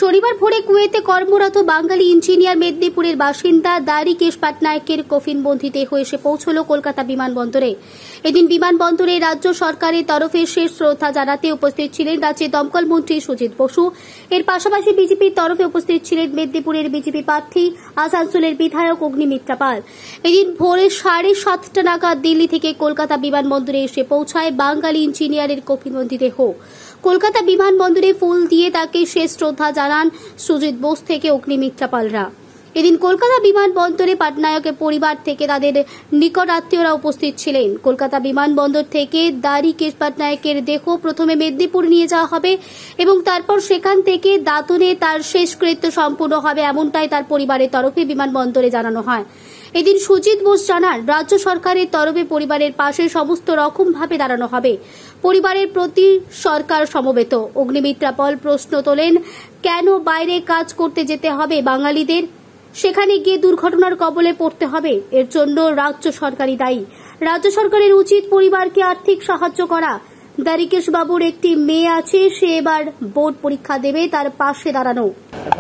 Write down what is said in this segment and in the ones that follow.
শনিবার ভোরে কুয়েতে কর্মরত বাঙালি ইঞ্জিনিয়ার মেদিনীপুরের বাসিন্দা দারিকেশ পাটনায়কের কফিনবন্দি দেহ এসে পৌঁছল কলকাতা বিমানবন্দরে। এদিন বিমানবন্দরে রাজ্য সরকারের তরফে শেষ শ্রদ্ধা জানাতে উপস্থিত ছিলেন রাজ্যের দমকল মন্ত্রী সুজিত বসু। এর পাশাপাশি বিজেপির তরফে উপস্থিত ছিলেন মেদিনীপুরের বিজেপি প্রার্থী আসানসোলের বিধায়ক অগ্নিমিত্রা পাল। এদিন ভোরে 7:30 নাগাদ দিল্লি থেকে কলকাতা বিমানবন্দরে এসে পৌঁছায় বাঙালি ইঞ্জিনিয়ারের কফিনবন্দি দেহ। কলকাতা বিমানবন্দরে ফুল দিয়ে তাকে শেষ শ্রদ্ধা জানান সুজিত বোস থেকে অগ্নিমিত্রা পালরা। এদিন কলকাতা বিমানবন্দরে পাটনায়কের পরিবার থেকে তাদের নিকট আত্মীয়রা উপস্থিত ছিলেন। কলকাতা বিমানবন্দর থেকে দারিকেশ পাটনায়কের দেহ প্রথমে মেদিনীপুর নিয়ে যাওয়া হবে এবং তারপর সেখান থেকে দাঁতনে তার শেষকৃত্য সম্পূর্ণ হবে, এমনটাই তার পরিবারের তরফে বিমানবন্দরে জানানো হয়। এদিন সুজিত বোস জানান, রাজ্য সরকারের তরফে পরিবারের পাশে সমস্ত রকমভাবে দাঁড়ানো হবে। পরিবারের প্রতি সরকার সমবেত। অগ্নিমিত্রা পাল প্রশ্ন তোলেন, কেন বাইরে কাজ করতে যেতে হবে বাঙালিদের? সেখানে গিয়ে দুর্ঘটনার কবলে পড়তে হবে? এর জন্য রাজ্য সরকারই দায়ী। রাজ্য সরকারের উচিত পরিবারকে আর্থিক সাহায্য করা। দারিকেশ বাবুর একটি মেয়ে আছে, সে এবার বোর্ড পরীক্ষা দেবে, তার পাশে দাঁড়ানো।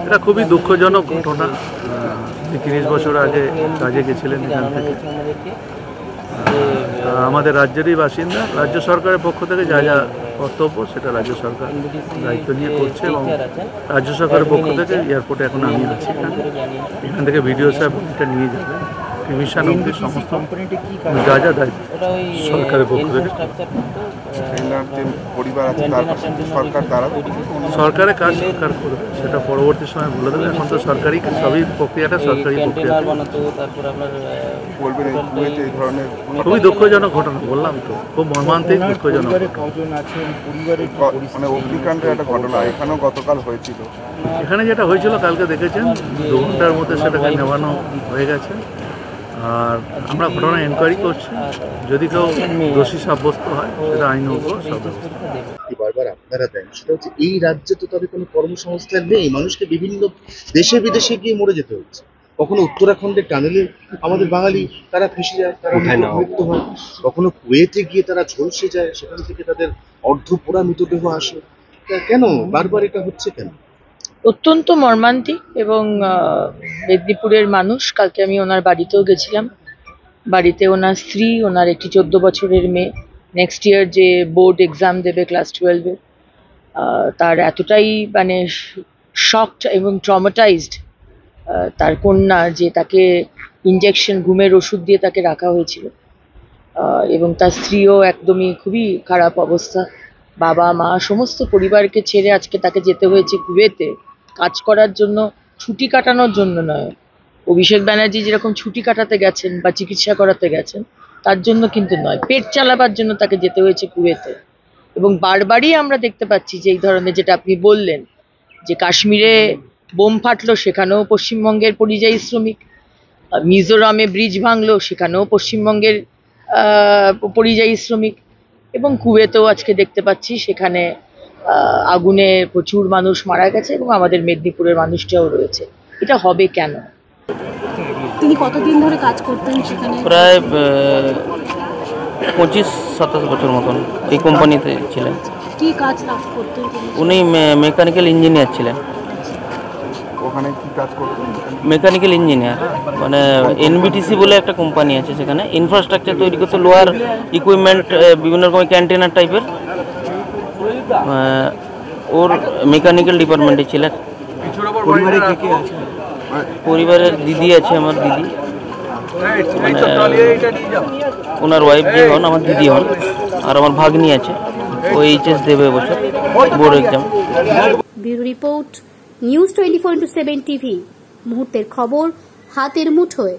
এটা খুবই দুঃখজনক ঘটনা। 30 বছর আগে কাজে গেছিলেন এখান থেকে। আমাদের রাজ্যেরই বাসিন্দা। রাজ্য সরকারের পক্ষ থেকে যা যা কর্তব্য সেটা রাজ্য সরকার দায়িত্ব নিয়ে করছে এবং রাজ্য সরকারের পক্ষ থেকে এয়ারপোর্টে এখন আমি আছি, এখান থেকে ভিডিও সাহেব এটা নিয়ে যাবে মিশন অব্দি সমস্ত যা যা দায়িত্ব সরকারের পক্ষ থেকে। সরকারের কাজ সরকার করবে, সেটা পরবর্তী সময় বলে দেবে। এখন তো সরকারি সবই প্রক্রিয়াটা সরকারি প্রক্রিয়া। খুবই দুঃখজনক ঘটনা, বললাম তো, খুব মর্মান্তিক দুঃখজনক অগ্নিকাণ্ডের একটা ঘটনা এখানেও গতকাল হয়েছিল। এখানে যেটা হয়েছিল কালকে দেখেছেন, 2 ঘন্টার মধ্যে সেটাকে নেওয়ানো হয়ে গেছে। আর আমরা ঘটনা এনকোয়ারি করছি, যদি কেউ দোষী সাব্যস্ত হয় সেটা আইন বারবার আপনারা দেন, সেটা হচ্ছে এই রাজ্যে তো তবে কোনো কর্মসংস্থান নেই, মানুষকে বিভিন্ন দেশে বিদেশে গিয়ে মরে যেতে হচ্ছে। কখনো উত্তরাখণ্ডের টানেলে আমাদের বাঙালি তারা ফেসে যায়, তারা মৃত্যু হয়। কখনো কুয়েতে গিয়ে তারা ঝলসে যায়, সেখান থেকে তাদের অর্ধপোড়া মৃতদেহ আসে। কেন বারবার এটা হচ্ছে কেন? অত্যন্ত মর্মান্তিক। এবং মেদিনীপুরের মানুষ, কালকে আমি ওনার বাড়িতেও গেছিলাম। বাড়িতে ওনার স্ত্রী, ওনার একটি 14 বছরের মেয়ে, নেক্সট ইয়ার যে বোর্ড এক্সাম দেবে ক্লাস 12-এ, তার এতটাই মানে শকড এবং ট্রমাটাইজড তার কন্যা, যে তাকে ইনজেকশন, ঘুমের ওষুধ দিয়ে তাকে রাখা হয়েছিল, এবং তার স্ত্রীও একদমই খুবই খারাপ অবস্থা। বাবা মা সমস্ত পরিবারকে ছেড়ে আজকে তাকে যেতে হয়েছে কুয়েতে কাজ করার জন্য, ছুটি কাটানোর জন্য নয়। অভিষেক ব্যানার্জি যেরকম ছুটি কাটাতে গেছেন বা চিকিৎসা করাতে গেছেন, তার জন্য কিন্তু নয়, পেট চালাবার জন্য তাকে যেতে হয়েছে কুয়েতে। এবং বারবারই আমরা দেখতে পাচ্ছি যে এই ধরনের, যেটা আপনি বললেন যে কাশ্মীরে বোম ফাটলো, সেখানেও পশ্চিমবঙ্গের পরিযায়ী শ্রমিক, মিজোরামে ব্রিজ ভাঙলো, সেখানেও পশ্চিমবঙ্গের পরিযায়ী শ্রমিক, এবং কুয়েতেও আজকে দেখতে পাচ্ছি সেখানে আগুনে প্রচুর মানুষ মারা গেছে এবং আমাদের মেদিনীপুরের মানুষটাও রয়েছে। এটা হবে কেন? তিনি কতদিন ধরে কাজ করতেন সেখানে? প্রায় 25-27 বছর মতন এই কোম্পানিতে ছিলেন। কি কাজ করতেন? উনি মেকানিক্যাল ইঞ্জিনিয়ার ছিলেন। ওখানে কি কাজ করতেন? মেকানিক্যাল ইঞ্জিনিয়ার, মানে এনবিটিসি বলে একটা কোম্পানি আছে, সেখানে ইনফ্রাস্ট্রাকচার তৈরি করতে, লোহার ইকুইপমেন্ট, বিভিন্ন রকমের ক্যান্টেনার টাইপের। ওর মেকানিক্যাল ডিপার্টমেন্টে ছিলেন। পরিবারের দিদি আছে, আমার দিদি, ওনার ওয়াইফ যে হন আমার দিদি হন, আর আমার ভাগ্নি আছে, ও এইচএস দেবে এবছর board exam. Bureau report, news 24/7 TV. মুহূর্তের খবর হাতের মুঠোয়।